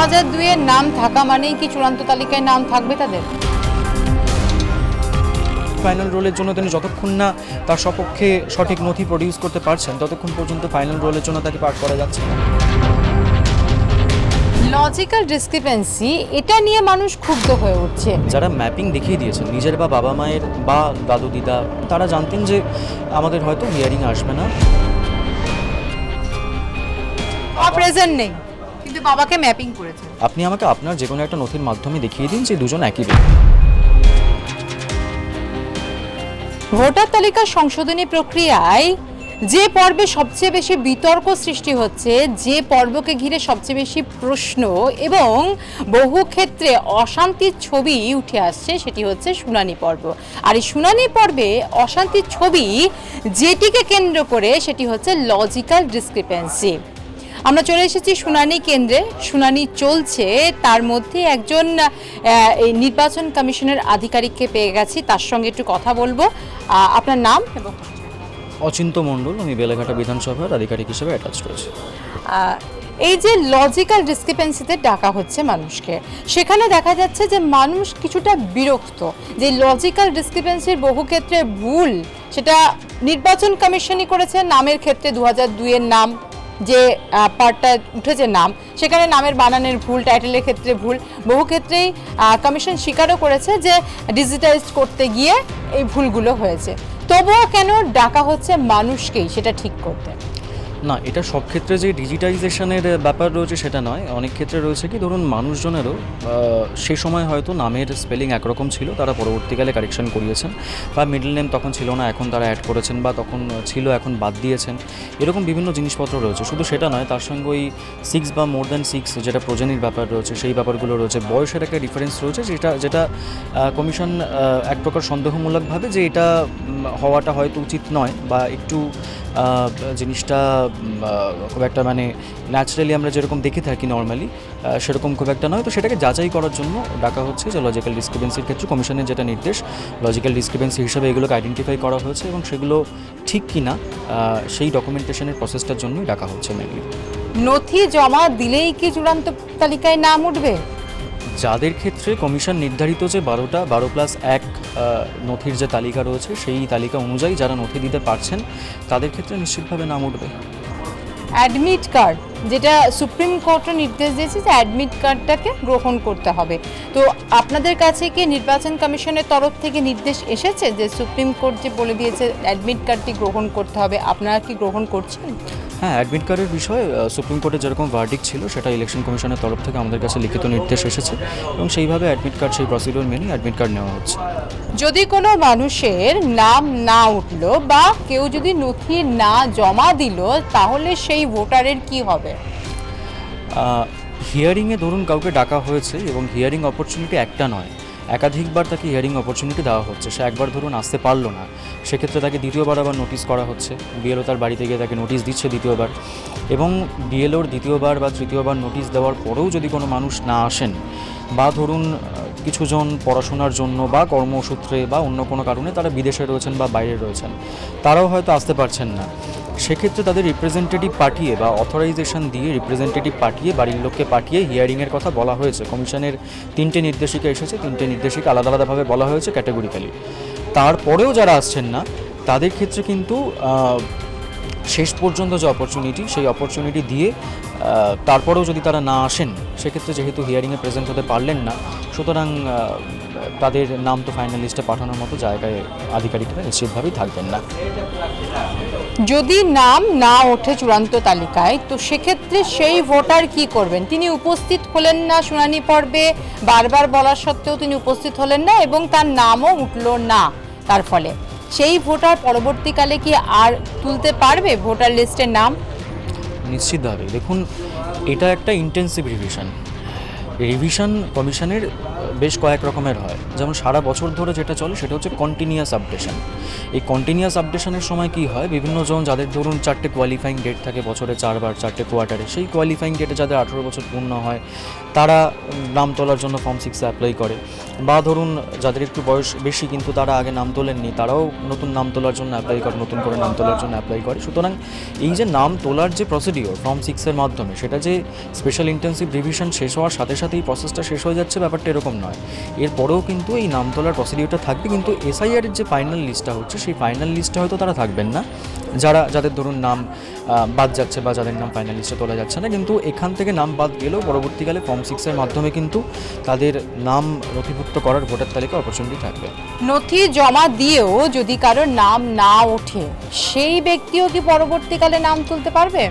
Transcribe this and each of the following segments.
2002-এর নাম থাকা মানেই কি চূড়ান্ত তালিকায় নাম থাকবে তাদের? ফাইনাল রোলের জন্য তিনি যতক্ষণ না তার সপক্ষে সঠিক নথি প্রডিউস করতে পারছেন ততক্ষণ পর্যন্ত ফাইনাল রোলের জন্য তাকে পাঠ করা যাচ্ছে না। লজিক্যাল ডিসক্রিপেন্সি, এটা নিয়ে মানুষ ক্ষুব্ধ হয়ে উঠছে। যারা ম্যাপিং দেখিয়ে দিয়েছেন নিজের বা বাবা মায়ের বা দাদু দিদা, তারা জানতেন যে আমাদের হয়তো হিয়ারিং আসবে না। প্রেজেন্ট নেই কিন্তু বাবাকে ম্যাপিং করেছে। আপনি আমাকে আপনার যে কোনো একটা নথির মাধ্যমে দেখিয়ে দিন যে দুজন একই ব্যক্তি। ভোটার তালিকা সংশোধনী প্রক্রিয়ায় যে পর্বে সবচেয়ে বেশি বিতর্ক সৃষ্টি হচ্ছে, যে পর্বকে ঘিরে সবচেয়ে বেশি প্রশ্ন এবং বহু ক্ষেত্রে অশান্তির ছবি উঠে আসছে, সেটি হচ্ছে শুনানি পর্ব। আর এই শুনানি পর্বে অশান্তির ছবি যেটিকে কেন্দ্র করে সেটি হচ্ছে লজিক্যাল ডিসক্রিপেন্সি। আমরা চলে এসেছি শুনানি কেন্দ্রে, শুনানি চলছে, তার মধ্যে একজন এই নির্বাচন কমিশনের আধিকারিককে পেয়ে গেছি, তার সঙ্গে একটু কথা বলবো। আপনার নাম এবং? অচিন্ত মণ্ডল, আমি বেলেঘাটা বিধানসভার আধিকারিক হিসেবে অ্যাটাচ রয়েছে। এই যে লজিক্যাল ডিসক্রিপেন্সিতে ডাকা হচ্ছে মানুষকে, সেখানে দেখা যাচ্ছে যে মানুষ কিছুটা বিরক্ত যে লজিক্যাল ডিসক্রিপেন্সির বহু ক্ষেত্রে ভুল, সেটা নির্বাচন কমিশনই করেছে। নামের ক্ষেত্রে 2002-এর নাম যে পার্টটা উঠেছে নাম, সেখানে নামের বানানের ভুল, টাইটেলের ক্ষেত্রে ভুল, বহু ক্ষেত্রেই কমিশন স্বীকারও করেছে যে ডিজিটাইজ করতে গিয়ে এই ভুলগুলো হয়েছে। তবুও কেন ডাকা হচ্ছে মানুষকেই সেটা ঠিক করতে? না, এটা সব ক্ষেত্রে যে ডিজিটাইজেশনের ব্যাপার রয়েছে সেটা নয়। অনেক ক্ষেত্রে রয়েছে কি, ধরুন মানুষজনেরও সে সময় হয়তো নামের স্পেলিং একরকম ছিল, তারা পরবর্তীকালে কারেকশন করিয়েছেন, বা মিডল নেম তখন ছিল না এখন তারা অ্যাড করেছেন, বা তখন ছিল এখন বাদ দিয়েছেন, এরকম বিভিন্ন জিনিসপত্র রয়েছে। শুধু সেটা নয়, তার সঙ্গে ওই 6 বা মোর দ্যান 6 যেটা প্রজেনির ব্যাপার রয়েছে সেই ব্যাপারগুলো রয়েছে, বয়সের একটা ডিফারেন্স রয়েছে, যেটা কমিশন এক প্রকার সন্দেহমূলকভাবে যে এটা হওয়াটা হয়তো উচিত নয়, বা একটু জিনিসটা খুব একটা মানে ন্যাচারালি আমরা যেরকম দেখে থাকি নর্মালি সেরকম খুব একটা নয়। তো সেটাকে যাচাই করার জন্য ডাকা হচ্ছে যে লজিক্যাল ডিসক্রিপেন্সির ক্ষেত্রে কমিশনের যেটা নির্দেশ, লজিক্যাল ডিসক্রিপেন্সি হিসাবে এগুলোকে আইডেন্টিফাই করা হয়েছে এবং সেগুলো ঠিক কি না সেই ডকুমেন্টেশনের প্রসেসটার জন্যই ডাকা হচ্ছে মেনলি। নথি জমা দিলেই কি চূড়ান্ত তালিকায় নাম উঠবে? যাদের ক্ষেত্রে কমিশন নির্ধারিত যে 12+1 নথির যে তালিকা রয়েছে সেই তালিকা অনুযায়ী যারা নথি দিতে পারছেন তাদের ক্ষেত্রে নিশ্চিতভাবে নাম উঠবে। অ্যাডমিট কার্ড, যেটা সুপ্রিম কোর্টও নির্দেশ দিয়েছে যে অ্যাডমিট কার্ডটাকে গ্রহণ করতে হবে, তো আপনাদের কাছে কি নির্বাচন কমিশনের তরফ থেকে নির্দেশ এসেছে যে সুপ্রিম কোর্ট যে বলে দিয়েছে অ্যাডমিট কার্ডটি গ্রহণ করতে হবে, আপনারা কি গ্রহণ করছেন? হ্যাঁ, অ্যাডমিট কার্ডের বিষয়ে সুপ্রিম কোর্টে যেরকম ভার্ডিক্ট ছিল সেটা ইলেকশন কমিশনের তরফ থেকে আমাদের কাছে লিখিত নির্দেশ এসেছে এবং সেইভাবে অ্যাডমিট কার্ড, সেই প্রসিডিওর মেনে অ্যাডমিট কার্ড নেওয়া হচ্ছে। যদি কোনো মানুষের নাম না উঠলো বা কেউ যদি নথি না জমা দিল, তাহলে সেই ভোটারের কি হবে? হিয়ারিংয়ে ধরুন কাউকে ডাকা হয়েছে এবং হিয়ারিং অপরচুনিটি একটা নয়, একাধিকবার তাকে হিয়ারিং অপরচুনিটি দেওয়া হচ্ছে। সে একবার ধরুন আসতে পারলো না, সেক্ষেত্রে তাকে দ্বিতীয়বার আবার নোটিশ করা হচ্ছে, বিএলও তার বাড়িতে গিয়ে তাকে নোটিশ দিচ্ছে দ্বিতীয়বার, এবং বিএলওর দ্বিতীয়বার বা তৃতীয়বার নোটিশ দেওয়ার পরেও যদি কোনো মানুষ না আসেন, বা ধরুন কিছুজন পড়াশোনার জন্য বা কর্মসূত্রে বা অন্য কোনো কারণে তারা বিদেশে রয়েছেন বা বাইরে রয়েছেন, তারাও হয়তো আসতে পারছেন না, সেক্ষেত্রে তাদের রিপ্রেজেন্টেটিভ পাঠিয়ে বা অথরাইজেশন দিয়ে রিপ্রেজেন্টেটিভ পাঠিয়ে বাড়ির লোককে পাঠিয়ে হিয়ারিংয়ের কথা বলা হয়েছে। কমিশনের 3টে নির্দেশিকা এসেছে, 3টে নির্দেশিকা আলাদা আলাদাভাবে বলা হয়েছে ক্যাটাগরিক্যালি। তারপরেও যারা আসছেন না তাদের ক্ষেত্রে কিন্তু শেষ পর্যন্ত যে অপরচুনিটি, সেই অপরচুনিটি দিয়ে তারপরেও যদি তারা না আসেন, সেক্ষেত্রে যেহেতু হিয়ারিংয়ে প্রেজেন্ট হতে পারলেন না, সুতরাং তাদের নাম তো ফাইনাল লিস্টে পাঠানোর মতো জায়গায় আধিকারিকরা নিশ্চিতভাবেই থাকবেন না। যদি নাম না ওঠে চূড়ান্ত তালিকায়, তো সেক্ষেত্রে সেই ভোটার কি করবেন? তিনি উপস্থিত হলেন না শুনানি পর্বে, বারবার বলার সত্ত্বেও তিনি উপস্থিত হলেন না এবং তার নামও উঠল না, তার ফলে সেই ভোটার পরবর্তীকালে কি আর তুলতে পারবে ভোটার লিস্টের নাম? নিশ্চিতভাবে। দেখুন, এটা একটা ইন্টেন্সিভ রিভিশন কমিশনের বেশ কয়েক রকমের হয়। যেমন সারা বছর ধরে যেটা চলে সেটা হচ্ছে কন্টিনিউয়াস আপডেশন। এই কন্টিনিউয়াস আপডেশনের সময় কি হয়, বিভিন্ন জন যাদের ধরুন 4টে কোয়ালিফাইং ডেট থাকে বছরে 4বার 4টে কোয়ার্টারে, সেই কোয়ালিফাইং ডেটে যাদের 18 বছর পূর্ণ হয় তারা নাম তোলার জন্য ফর্ম 6 অ্যাপ্লাই করে। বা ধরুন যাদের একটু বয়স বেশি কিন্তু তারা আগে নাম তোলেননি, তারাও নতুন নাম তোলার জন্য অ্যাপ্লাই করে, নতুন করে নাম তোলার জন্য অ্যাপ্লাই করে। সুতরাং এই যে নাম তোলার যে প্রসিডিওর ফর্ম 6-এর মাধ্যমে, সেটা যে স্পেশাল ইন্টেন্সিভ রিভিশন শেষ হওয়ার সাথে সাথে এই প্রসেসটা শেষ হয়ে যাচ্ছে, ব্যাপারটা এরকম নয়। এরপরেও কিন্তু এই নাম তোলার প্রসিডিওরটা থাকবে, কিন্তু এসআইআরের যে ফাইনাল লিস্টটা হচ্ছে সেই ফাইনাল লিস্টে হয়তো তারা থাকবেন না, যাদের ধরুন নাম বাদ যাচ্ছে বা যাদের নাম ফাইনাল লিস্টে তোলা যাচ্ছে না। কিন্তু এখান থেকে নাম বাদ গেলেও পরবর্তীকালে ফর্ম 6-এর মাধ্যমে কিন্তু তাদের নাম নথিভুক্ত করার ভোটার তালিকা অপরচুনিটি থাকবে। নথি জমা দিয়েও যদি কারোর নাম না ওঠে, সেই ব্যক্তিও কি পরবর্তীকালে নাম তুলতে পারবে?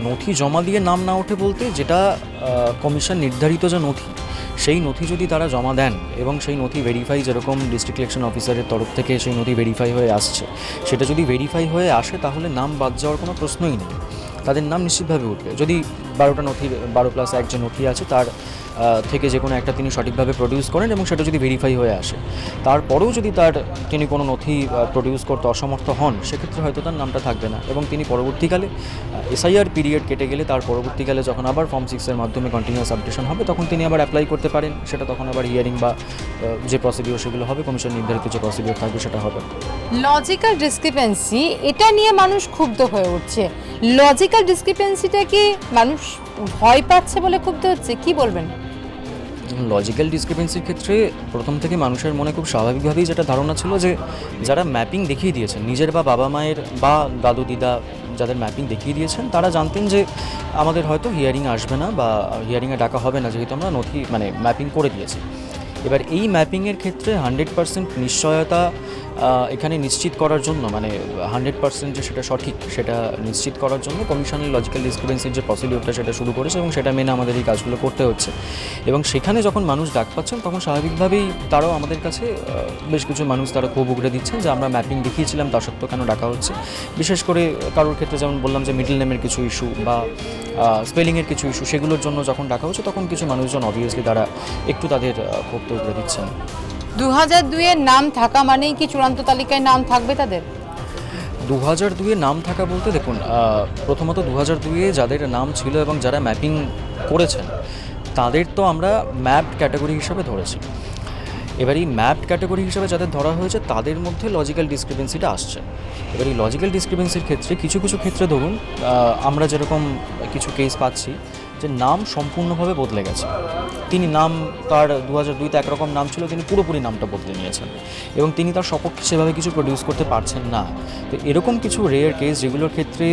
নথি জমা দিয়ে নাম না ওঠে বলতে, যেটা কমিশন নির্ধারিত যে নথি, সেই নথি যদি তারা জমা দেন এবং সেই নথি ভেরিফাই, যেরকম ডিস্ট্রিক্ট ইলেকশন অফিসারের তরফ থেকে সেই নথি ভেরিফাই হয়ে আসছে, সেটা যদি ভেরিফাই হয়ে আসে তাহলে নাম বাদ যাওয়ার কোনো প্রশ্নই নেই, তাদের নাম নিশ্চিতভাবে উঠবে। যদি 12টা নথি, 12+1 যে নথি আছে তার থেকে যে কোনো একটা তিনি সঠিকভাবে প্রডিউস করেন এবং সেটা যদি ভেরিফাই হয়ে আসে, তারপরেও যদি তিনি কোনো নথি প্রডিউস করতে অসমর্থ হন, সেক্ষেত্রে হয়তো তার নামটা থাকবে না এবং তিনি পরবর্তীকালে এসআইআর পিরিয়ড কেটে গেলে তার পরবর্তীকালে যখন আবার ফর্ম 6-এর মাধ্যমে কন্টিনিউয়াস আপডেশন হবে, তখন তিনি আবার অ্যাপ্লাই করতে পারেন। সেটা তখন আবার হিয়ারিং বা যে প্রসিডিওর সেগুলো হবে, কমিশন নির্ধারিত যে প্রসিডিওর থাকবে সেটা হবে। লজিক্যাল ডিসক্রিপেন্সি, এটা নিয়ে মানুষ ক্ষুব্ধ হয়ে উঠছে। লজিক্যাল ডিসক্রিপেন্সিটা কি মানুষ ভয় পাচ্ছে বলে ক্ষুব্ধ হচ্ছে, কি বলবেন? লজিক্যাল ডিসক্রিপেন্সির ক্ষেত্রে প্রথম থেকে মানুষের মনে খুব স্বাভাবিকভাবেই যেটা ধারণা ছিল যে যারা ম্যাপিং দেখিয়ে দিয়েছেন, নিজের বা বাবা মায়ের বা দাদু দিদা যাদের ম্যাপিং দেখিয়ে দিয়েছেন, তারা জানতেন যে আমাদের হয়তো হিয়ারিং আসবে না বা হিয়ারিংয়ে ডাকা হবে না, যেহেতু আমরা নথি ম্যাপিং করে দিয়েছি। এবার এই ম্যাপিংয়ের ক্ষেত্রে 100% নিশ্চয়তা এখানে নিশ্চিত করার জন্য, 100% যে সেটা সঠিক সেটা নিশ্চিত করার জন্য কমিশনের লজিক্যাল ডিসক্রিপেন্সির যে প্রসিডিওরটা সেটা শুরু করেছে এবং সেটা মেনে আমাদের এই কাজগুলো করতে হচ্ছে। এবং সেখানে যখন মানুষ ডাক পাচ্ছেন, তখন স্বাভাবিকভাবেই তারাও আমাদের কাছে বেশ কিছু মানুষ তারা ক্ষোভ উগড়ে দিচ্ছেন যে আমরা ম্যাপিং দেখিয়েছিলাম তা সত্ত্বেও কেন ডাকা হচ্ছে। বিশেষ করে কারোর ক্ষেত্রে যেমন বললাম যে মিডল নেমের কিছু ইস্যু বা স্পেলিংয়ের কিছু ইস্যু, সেগুলোর জন্য যখন ডাকা হচ্ছে তখন কিছু মানুষজন অবভিয়াসলি তারা একটু তাদের ক্ষোভটা উগড়ে দিচ্ছেন। 2002-এর নাম থাকা মানেই কি চূড়ান্ত তালিকায় নাম থাকবে তাদের? 2002-এ নাম থাকা বলতে, দেখুন, প্রথমত 2002-এ যাদের নাম ছিল এবং যারা ম্যাপিং করেছেন তাদের তো আমরা ম্যাপড ক্যাটাগরি হিসাবে ধরেছি। এবার এই ম্যাপড ক্যাটাগরি হিসাবে যাদের ধরা হয়েছে তাদের মধ্যে লজিক্যাল ডিসক্রিপেন্সিটা আসছে। এবার এই লজিক্যাল ডিসক্রিপেন্সির ক্ষেত্রে কিছু কিছু ক্ষেত্রে ধরুন আমরা যেরকম কিছু কেস পাচ্ছি যে নাম সম্পূর্ণভাবে বদলে গেছে। তিনি নাম তার 2002-তে একরকম নাম ছিল, তিনি পুরোপুরি নামটা বদলে নিয়েছেন এবং তিনি তার সপক্ষে সেভাবে কিছু প্রডিউস করতে পারছেন না। তো এরকম কিছু রেয়ার কেস যেগুলোর ক্ষেত্রে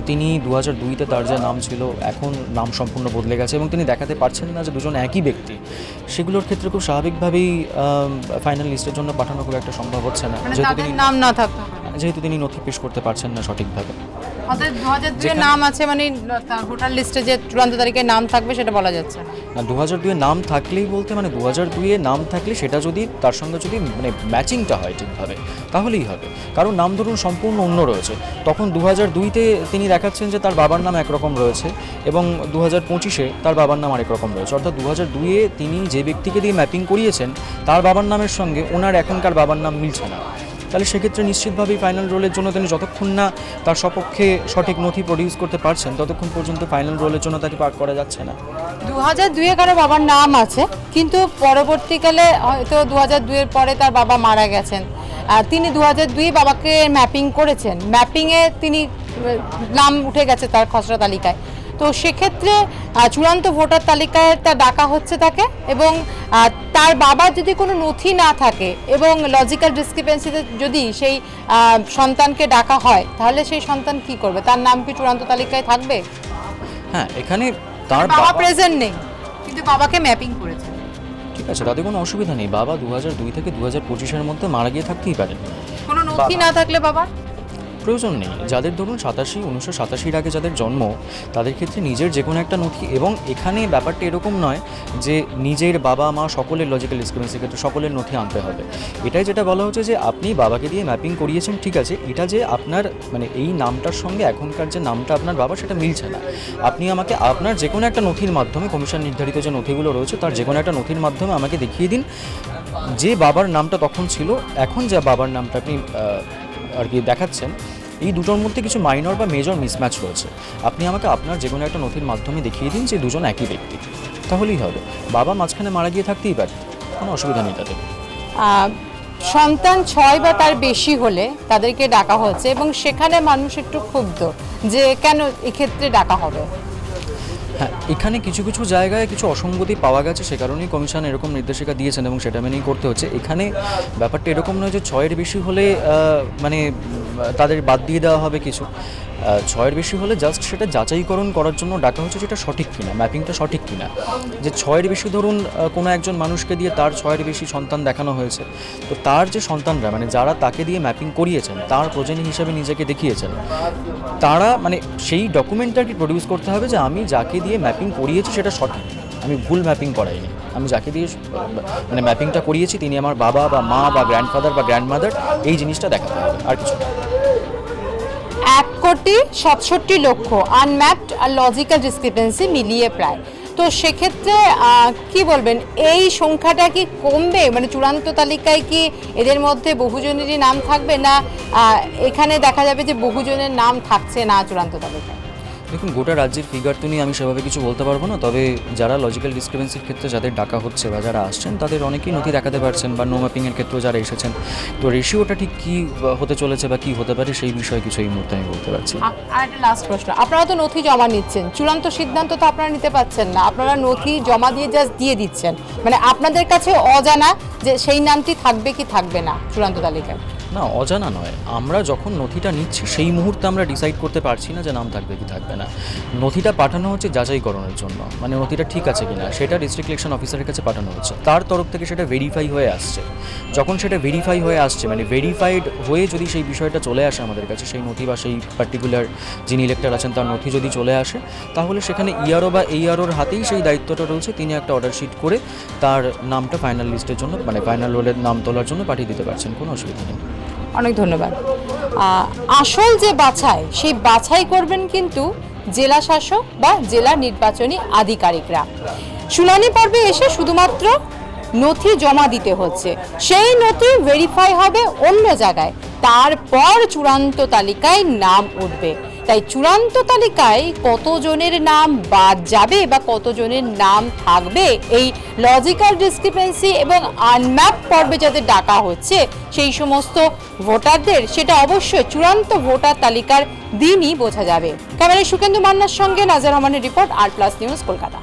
তিনি 2002-তে তার যে নাম ছিল এখন নাম সম্পূর্ণ বদলে গেছে এবং তিনি দেখাতে পারছেন না যে দুজন একই ব্যক্তি, সেগুলোর ক্ষেত্রে খুব স্বাভাবিকভাবেই ফাইনাল লিস্টের জন্য পাঠানো খুব একটা সম্ভব হচ্ছে না, যেহেতু তিনি নথি পেশ করতে পারছেন না সঠিকভাবে। অর্থাৎ 2002-এর নাম আছে তার ভোটার লিস্টে যে চূড়ান্ত তালিকায় নাম থাকবে সেটা বলা যাচ্ছে না। 2002-এর নাম থাকলেই বলতে 2002-এর নাম থাকলে সেটা যদি তার সঙ্গে যদি ম্যাচিংটা হয় ঠিকভাবে তাহলেই হবে। কারণ নাম ধরুন সম্পূর্ণ অন্য রয়েছে, তখন 2002-তে তিনি দেখাচ্ছেন যে তার বাবার নাম একরকম রয়েছে এবং 2025-এ তার বাবার নাম আরেক রকম রয়েছে। অর্থাৎ 2002-এ তিনি যে ব্যক্তিকে দিয়ে ম্যাপিং করিয়েছেন তার বাবার নামের সঙ্গে ওনার এখনকার বাবার নাম মিলছে না। তাহলে সেক্ষেত্রে নিশ্চিতভাবেই ফাইনাল রোলের জন্য তিনি যতক্ষণ না তার সপক্ষে সঠিক নথি প্রডিউস করতে পারছেন ততক্ষণ পর্যন্ত ফাইনাল রোলের জন্য তাকে পাঠ করা যাচ্ছে না। 2002-এ কারো বাবার নাম আছে, কিন্তু পরবর্তীকালে হয়তো 2002-এর পরে তার বাবা মারা গেছেন, তিনি 2002 বাবাকে ম্যাপিং করেছেন, ম্যাপিংয়ে তিনি নাম উঠে গেছে তার খসড়া তালিকায়। তো সেক্ষেত্রে চূড়ান্ত ভোটার তালিকায় তা ডাকা হচ্ছে তাকে, এবং তার বাবার যদি কোনো নথি না থাকে এবং লজিক্যাল ডিসক্রিপেন্সিতে যদি সেই সন্তানকে ডাকা হয়, তাহলে সেই সন্তান কি করবে? তার নাম কি চূড়ান্ত তালিকায় থাকবে? হ্যাঁ, এখানে তার বাবা প্রেজেন্ট নেই কিন্তু বাবাকে ম্যাপিং করেছে, ঠিক আছে, তাতে কোনো অসুবিধা নেই। বাবা 2002 থেকে 2025-এর মধ্যে মারা গিয়ে থাকতেই পারেন। কোনো নথি না থাকলে বাবা প্রয়োজন নেই। যাদের ধরুন 1987 আগে যাদের জন্ম, তাদের ক্ষেত্রে নিজের যে কোনো একটা নথি, এবং এখানে ব্যাপারটা এরকম নয় যে নিজের বাবা মা সকলের লজিক্যাল ডিসক্রিপেন্সির ক্ষেত্রে সকলের নথি আনতে হবে। এটাই যেটা বলা হচ্ছে যে আপনি বাবাকে দিয়ে ম্যাপিং করিয়েছেন, ঠিক আছে, এটা যে আপনার মানে এই নামটার সঙ্গে এখনকার যে নামটা আপনার বাবা সেটা মিলছে না। আপনি আমাকে আপনার যে কোনো একটা নথির মাধ্যমে, কমিশন নির্ধারিত যে নথিগুলো রয়েছে তার যে কোনো একটা নথির মাধ্যমে আমাকে দেখিয়ে দিন যে বাবার নামটা তখন ছিল, এখন যে বাবার নামটা আপনি আর কি দেখাচ্ছেন, এই দুটোর মধ্যে কিছু মাইনর বা মেজর মিসম্যাচ রয়েছে। আপনি আমাকে আপনার যে কোনো একটা নথির মাধ্যমে দেখিয়ে দিন যে দুজন একই ব্যক্তি, তাহলেই হবে। বাবা মাঝখানে মারা গিয়ে থাকতেই পারে, কোনো অসুবিধা নেই তাতে। সন্তান 6 বা তার বেশি হলে তাদেরকে ডাকা হচ্ছে, এবং সেখানে মানুষ একটু ক্ষুব্ধ যে কেন এক্ষেত্রে ডাকা হবে। হ্যাঁ, এখানে কিছু কিছু জায়গায় কিছু অসঙ্গতি পাওয়া গেছে, সে কারণেই কমিশন এরকম নির্দেশিকা দিয়েছেন এবং সেটা মেনেই করতে হচ্ছে। এখানে ব্যাপারটা এরকম নয় যে 6-এর বেশি হলে মানে তাদের বাদ দিয়ে দেওয়া হবে কিছু। 6-এর বেশি হলে জাস্ট সেটা যাচাইকরণ করার জন্য ডাকা হচ্ছে যেটা সঠিক কিনা, ম্যাপিংটা সঠিক কিনা। যে 6-এর বেশি ধরুন কোনো একজন মানুষকে দিয়ে তার 6-এর বেশি সন্তান দেখানো হয়েছে, তো তার যে সন্তানরা মানে যারা তাকে দিয়ে ম্যাপিং করিয়েছেন, তার প্রজেনি হিসাবে নিজেকে দেখিয়েছেন, তারা মানে সেই ডকুমেন্টটাকে প্রডিউস করতে হবে যে আমি যাকে দিয়ে ম্যাপিং করিয়েছি সেটা সঠিক, আমি ভুল ম্যাপিং করাইনি। আমি যাকে দিয়ে মানে ম্যাপিংটা করিয়েছি তিনি আমার বাবা বা মা বা গ্র্যান্ডফাদার বা গ্র্যান্ডমাদার, এই জিনিসটা দেখাতে হবে, আর কিছু না। 1,67,00,000 আনম্যাপড আর লজিক্যাল ডিসক্রিপেন্সি মিলিয়ে প্রায়। তো সেক্ষেত্রে কি বলবেন, এই সংখ্যাটা কি কমবে? মানে চূড়ান্ত তালিকায় কি এদের মধ্যে বহুজনেরই নাম থাকবে, না এখানে দেখা যাবে যে বহুজনের নাম থাকছে না চূড়ান্ত তালিকায়? দেখুন, গোটা রাজ্যের ফিগার তো নিয়ে আমি সেভাবে কিছু বলতে পারবো না, তবে যারা লজিক্যাল ডিসক্রিপেন্সির ক্ষেত্রে যাদের ডাকা হচ্ছে বা যারা আসছেন তাদের অনেকেই নথি দেখাতে পারছেন, বা নো ম্যাপিংয়ের ক্ষেত্রেও যারা এসেছেন। তো রেশিওটা ঠিক কী হতে চলেছে বা কী হতে পারে সেই বিষয়ে কিছু এই মুহূর্তে আমি বলতে পারছি। আর একটা লাস্ট প্রশ্ন, আপনারা তো নথি জমা নিচ্ছেন, চূড়ান্ত সিদ্ধান্ত তো আপনারা নিতে পারছেন না, আপনারা নথি জমা দিয়ে জাস্ট দিয়ে দিচ্ছেন, মানে আপনাদের কাছে অজানা যে সেই নামটি থাকবে কি থাকবে না চূড়ান্ত তালিকায়? না, অজানা নয়, আমরা যখন নথিটা নিচ্ছি সেই মুহূর্তে আমরা ডিসাইড করতে পারছি না যে নাম থাকবে কি থাকবে না। নথিটা পাঠানো হচ্ছে যাচাইকরণের জন্য, মানে নথিটা ঠিক আছে কিনা সেটা ডিস্ট্রিক্ট ইলেকশন অফিসারের কাছে পাঠানো হচ্ছে, তার তরফ থেকে সেটা ভেরিফাই হয়ে আসছে। যখন সেটা ভেরিফাই হয়ে আসছে, মানে ভেরিফাইড হয়ে যদি সেই বিষয়টা চলে আসে আমাদের কাছে, সেই নথি বা সেই পার্টিকুলার যিনি ইলেক্টর আছেন তার নথি যদি চলে আসে, তাহলে সেখানে ইআরও বা এইআরওর হাতেই সেই দায়িত্বটা রয়েছে, তিনি একটা অর্ডার শিট করে তার নামটা ফাইনাল লিস্টের জন্য, মানে ফাইনাল রোলের নাম তোলার জন্য পাঠিয়ে দিতে পারছেন, কোনো অসুবিধা নেই। অনেক ধন্যবাদ। আসল যে বাছাই, সেই বাছাই করবেন কিন্তু জেলা শাসক বা জেলা নির্বাচনী আধিকারিকরা। শুনানি পর্বে এসে শুধুমাত্র নথি জমা দিতে হচ্ছে, সেই নথি ভেরিফাই হবে অন্য জায়গায়, তারপর চূড়ান্ত তালিকায় নাম উঠবে। তাই চূড়ান্ত তালিকায় কতজনের নাম বাদ যাবে বা কতজনের নাম থাকবে, এই লজিক্যাল ডিসক্রিপেন্সি এবং আনম্যাপ পর্বে যাদের ডাকা হচ্ছে সেই সমস্ত ভোটারদের, সেটা অবশ্যই চূড়ান্ত ভোটার তালিকার দিনই বোঝা যাবে। ক্যামেরায় সুকেন্দু মান্নার সঙ্গে নাজার রহমানের রিপোর্ট, আর প্লাস নিউজ, কলকাতা।